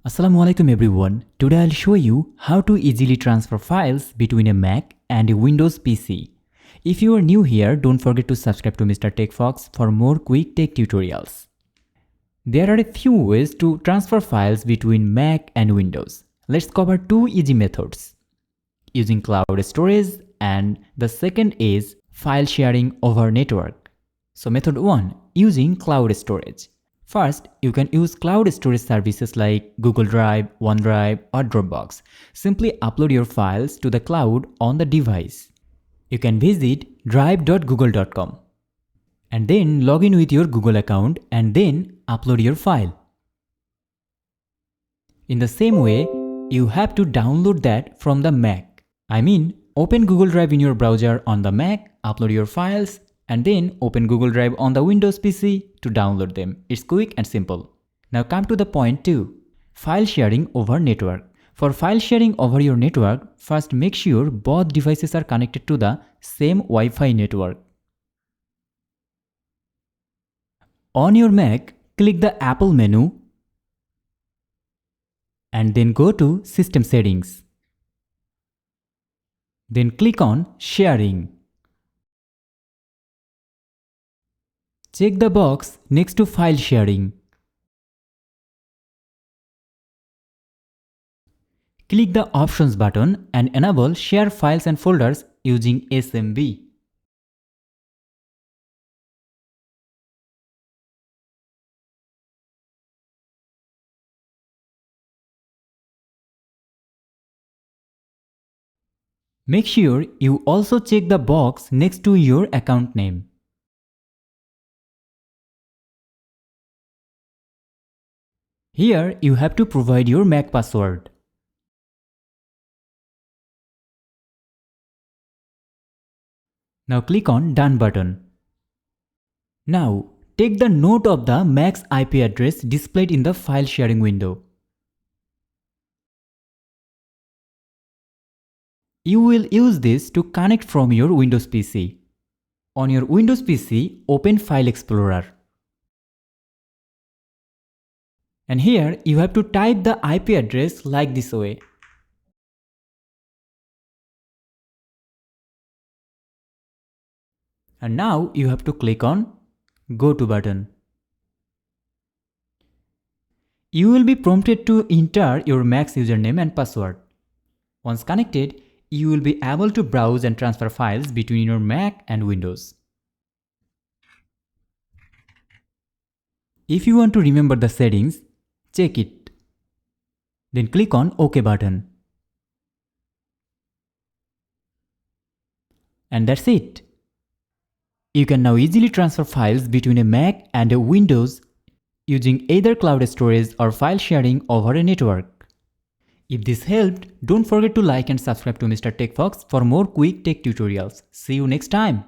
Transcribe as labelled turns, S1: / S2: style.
S1: Assalamualaikum everyone. Today I'll show you how to easily transfer files between a Mac and a Windows PC. If you are new here, don't forget to subscribe to Mr. TECHFOX for more quick tech tutorials. There are a few ways to transfer files between Mac and Windows. Let's cover two easy methods. Using cloud storage, and the second is file sharing over network. So method 1, using cloud storage. First, you can use cloud storage services like Google Drive, OneDrive or Dropbox. Simply upload your files to the cloud on the device. You can visit drive.google.com and then log in with your Google account and then upload your file. In the same way, you have to download that from the Mac. Open Google Drive in your browser on the Mac, upload your files, and then open Google Drive on the Windows PC to download them. It's quick and simple. Now come to the point 2, file sharing over network. For file sharing over your network, first make sure both devices are connected to the same Wi-Fi network. On your Mac, click the Apple menu and then go to System Settings. Then click on Sharing. Check the box next to File Sharing. Click the Options button and enable Share Files and Folders using SMB. Make sure you also check the box next to your account name. Here you have to provide your Mac password. Now click on Done button. Now take the note of the Mac's IP address displayed in the file sharing window. You will use this to connect from your Windows PC. On your Windows PC, open File Explorer. And here you have to type the IP address like this way. And now you have to click on Go to button. You will be prompted to enter your Mac's username and password. Once connected, you will be able to browse and transfer files between your Mac and Windows. If you want to remember the settings, check it. Then click on OK button. And that's it. You can now easily transfer files between a Mac and a Windows using either cloud storage or file sharing over a network. If this helped, don't forget to like and subscribe to Mr. TECHFOX for more quick tech tutorials. See you next time.